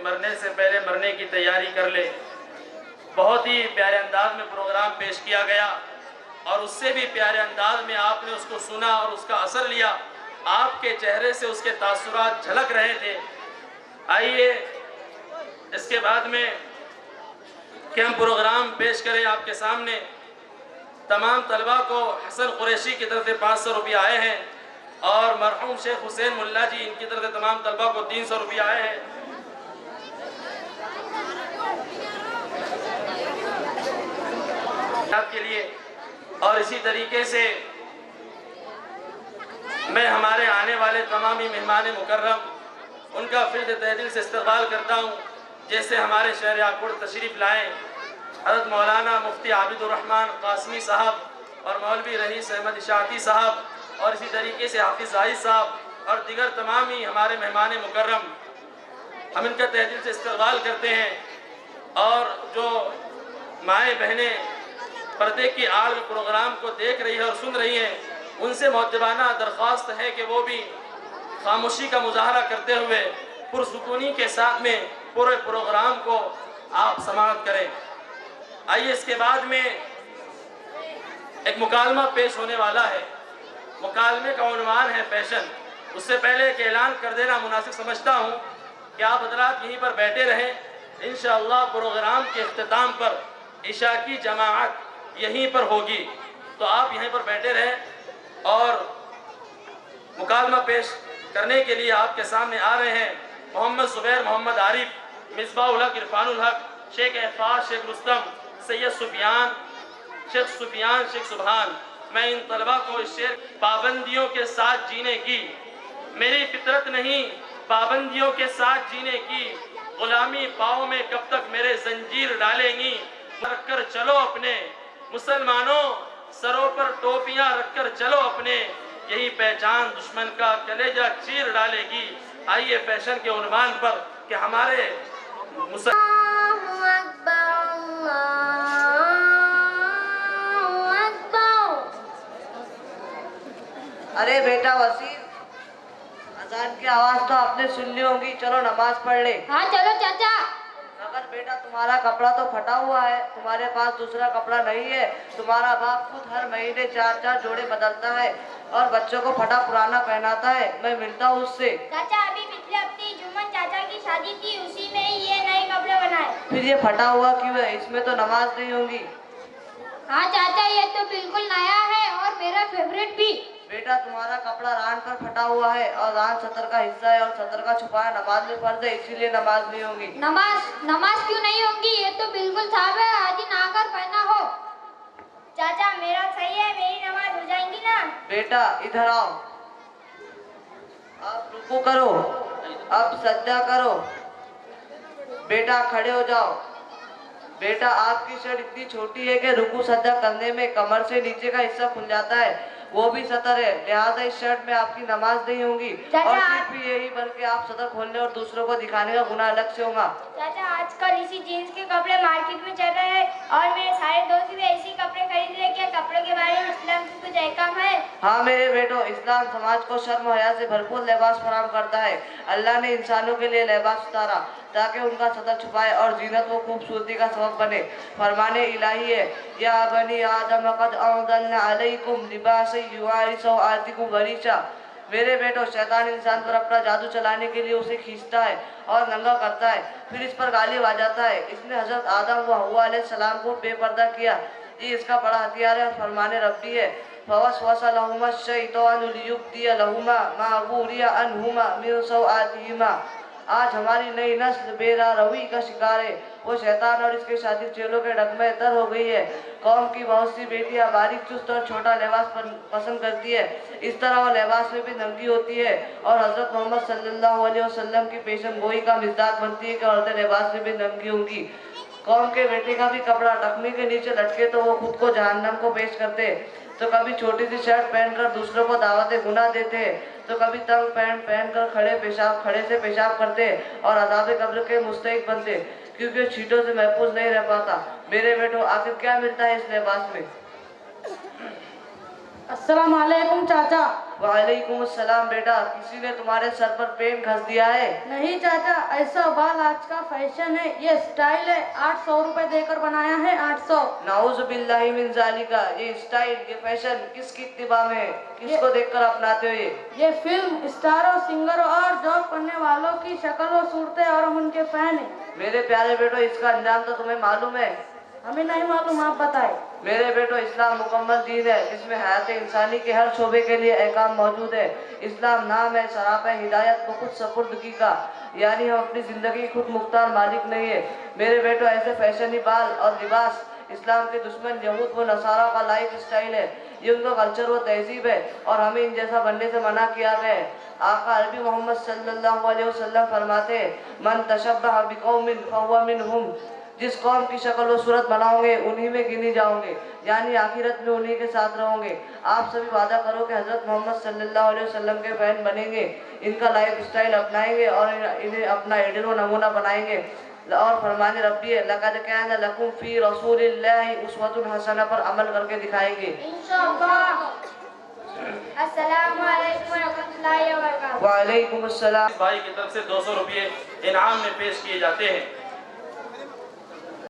मरने से पहले मरने की तैयारी कर ले। बहुत ही प्यारे अंदाज में प्रोग्राम पेश किया गया और उससे भी प्यारे अंदाज में आपने उसको सुना और उसका असर लिया। आपके चेहरे से उसके तासुरात झलक रहे थे। आइए इसके बाद में कि हम प्रोग्राम पेश करें आपके सामने। तमाम तलबा को हसन कुरैशी की तरफ से 500 रुपये आए हैं और मरहूम शेख हुसैन मुल्ला जी इनकी तरफ से तमाम तलबा को 300 रुपये आए हैं। आपके लिए और इसी तरीके से मैं हमारे आने वाले तमाम ही मेहमान मुकर्रम उनका फिर तहे से इस्तकबाल करता हूँ। जैसे हमारे शहर याकुड़ तशरीफ़ लाएँ हज़रत मौलाना मुफ्ती आबिदुर रहमान कासमी साहब और मौलवी रईस अहमद इशाती साहब और इसी तरीके से हाफिज़ ज़ाहिद साहब और दिगर तमाम ही हमारे मेहमान मुकर्रम, हम इनका तहे दिल से इस्तकबाल करते हैं। और जो माएँ बहनें पर्दे की आड़ में प्रोग्राम को देख रही है और सुन रही हैं, उनसे मुअद्दबाना दरख्वास्त है कि वो भी खामोशी का मुजाहरा करते हुए पुरसुकूनी के साथ में पूरे प्रोग्राम को आप समाअत करें। आइए इसके बाद में एक मुकालमा पेश होने वाला है। मुकालमे का उन्वान है फैशन। उससे पहले एक ऐलान कर देना मुनासिब समझता हूँ कि आप हज़रात यहीं पर बैठे रहें। इंशाअल्लाह प्रोग्राम के इख्तिताम पर इशा की जमाअत यहीं पर होगी, तो आप यहीं पर बैठे रहें। और मुकालमा पेश करने के लिए आपके सामने आ रहे हैं मोहम्मद ज़ुबैर, मोहम्मद आरिफ, मिसबाहुल हक, इरफानुल हक, शेख एहफाज, शेख रुस्तम, सैयद सुफियान, शेख सुबहान। मैं इन तलबा को इस शेर पाबंदियों के साथ जीने की मेरी फितरत नहीं, पाबंदियों के साथ जीने की गुलामी पाँव में कब तक मेरे जंजीर डालेंगी। रखकर चलो अपने मुसलमानों, सरों पर टोपियां रखकर चलो अपने, यही पहचान दुश्मन का कलेजा चीर डालेगी। आइए फैशन के उन्वान पर कि हमारे अरे बेटा वसीम, अजान की आवाज तो आपने सुन ली होगी, चलो नमाज पढ़ ले। हाँ चलो चाचा। मगर बेटा तुम्हारा कपड़ा तो फटा हुआ है, तुम्हारे पास दूसरा कपड़ा नहीं है। तुम्हारा बाप खुद हर महीने 4-4 जोड़े बदलता है और बच्चों को फटा पुराना पहनाता है। मैं मिलता हूँ उससे। चाचा अभी पिछले हफ्ते जुम्मन चाचा की शादी थी, उसी में ही ये नए कपड़े बनाए। फिर ये फटा हुआ क्यों है? इसमें तो नमाज नहीं होगी। हाँ चाचा ये तो बिल्कुल नया है और मेरा फेवरेट भी। बेटा तुम्हारा कपड़ा रान पर फटा हुआ है और रान सतर का हिस्सा है और सतर का छुपाया नमाज में फर्ज है, इसीलिए नमाज नहीं होगी। नमाज क्यों नहीं होगी? ये तो बिल्कुल साफ है, आज ही नहाकर पहना हो। चाचा मेरा सही है, मेरी नमाज हो जाएगी ना? बेटा इधर आओ, आप रुकू करो, अब सज्जा करो। बेटा खड़े हो जाओ। बेटा आपकी शर्ट इतनी छोटी है कि रुकू सज्जा करने में कमर से नीचे का हिस्सा खुल जाता है, वो भी सतर है, लिहाजा इस शर्ट में आपकी नमाज नहीं होगी। और सिर्फ भी यही बल्कि आप सतर खोलने और दूसरों को दिखाने का गुनाह अलग से होगा। चाचा आजकल इसी जीन्स के कपड़े मार्केट में चल रहे हैं और मेरे सारे दोस्त भी ऐसे कपड़े खरीद रहे। क्या कपड़ों के बारे में इस्लाम की कुछ अहकाम है? हाँ मेरे बेटो, इस्लाम समाज को शर्म हया से भरपूर लिबास फराहम करता है। अल्लाह ने इंसानों के लिए लिबास उतारा ताकि उनका सतर छुपाए और जीनत व खूबसूरती का सबब बने। फरमाने इलाही है, या बनी आदम कद अंज़लना अलैकुम लिबासन युवारी सौआतिकुम वरीशा। मेरे बेटो, शैतान इंसान पर अपना जादू चलाने के लिए उसे खींचता है और नंगा करता है, फिर इस पर गालिब आ जाता है। इसने हजरत आदम व हव्वा अलैहिस्सलाम को बेपर्दा किया, ये इसका बड़ा हथियार है और फरमाने रब्बी है। फवस्वसा लहुमा शैतानु लियुब्दिया लहुमा मा वुरिया अन्हुमा मिन सौआतिहिमा। आज हमारी नई नस्ल बेरारवी का शिकार है, वो शैतान और इसके शातिर चेलों के डग में तर हो गई है। कौम की बहुत सी बेटियां बारीक चुस्त और छोटा लिबास पसंद करती है, इस तरह वो लिबास में भी नंगी होती है और हजरत मोहम्मद सल्लल्लाहु अलैहि वसल्लम की पेशन गोई का मिज़ाज बनती है कि औरतें लिबास में भी नंगी होंगी। कौम के बेटे का भी कपड़ा टखने के नीचे लटके तो वो खुद को जहन्नम को पेश करते, तो कभी छोटी सी शर्ट पहनकर दूसरों को दावत गुनाह देते, तो कभी तंग पैंट पहनकर खड़े से पेशाब करते और अज़ाब कब्र के मुस्तहिक बनते, क्योंकि छींटों से महफूज नहीं रह पाता। मेरे बेटो, आखिर क्या मिलता है इस लिबास में? अस्सलाम वालेकुम चाचा। वालेकुम अस्सलाम बेटा, किसी ने तुम्हारे सर पर पेन घस दिया है? नहीं चाचा, ऐसा बाल आज का फैशन है, ये स्टाइल है। 800 रुपए देकर बनाया है, 800। नाउज़ु बिल्लाहि मिन ज़ालिका, ये स्टाइल, ये फैशन किसकी इत्तिबा में है? किसको देखकर अपनाते हो ये फिल्म स्टारों, सिंगरों और जॉब करने वालों की शक्ल व सूरतें और हम उनके फैन हैं। मेरे प्यारे बेटो, इसका अंजाम तो तुम्हें मालूम है? हमें नहीं मालूम, आप बताएं। मेरे बेटो, इस्लाम मुकम्मल दीन है जिसमें हयात इंसानी के हर शोबे के लिए अहकाम मौजूद है। इस्लाम नाम है सरापा हिदायत को खुद सपुर्दगी का, यानी हम अपनी ज़िंदगी खुद मुख्तार मालिक नहीं है। मेरे बेटो, ऐसे फैशनी बाल और लिबास इस्लाम के दुश्मन यहूद व नसारा का लाइफ स्टाइल है। ये उनका कल्चर व तहजीब है और हमें इन जैसा बनने से मना किया गया है। आका अरबी मोहम्मद सल्लल्लाहु अलैहि वसल्लम फरमाते हैं, मन तशब्बह बिकौमिन फहुवा मिनहुम, जिस कौम की शक्ल व सूरत बनाओगे उन्हीं में गिनी जाओगे, यानी आखिरत में उन्हीं के साथ रहोगे। आप सभी वादा करो कि हज़रत मोहम्मद सल्लल्लाहु अलैहि वसल्लम के फैन बनेंगे, इनका लाइफ स्टाइल अपनाएंगे और इन्हें अपना आइडियल व नमूना बनाएंगे। और फरमाने रब्बी है, लक़द कान लकुम फ़ी रसूलिल्लाहि उस्वतुन हसना पर अमल करके दिखाएंगे इंशाअल्लाह। अस्सलाम वालेकुम व रहमतुल्लाहि व बरकातहू। वालेकुम अस्सलाम। इस भाई की तरफ से 200 रुपये इनाम में पेश किए जाते हैं।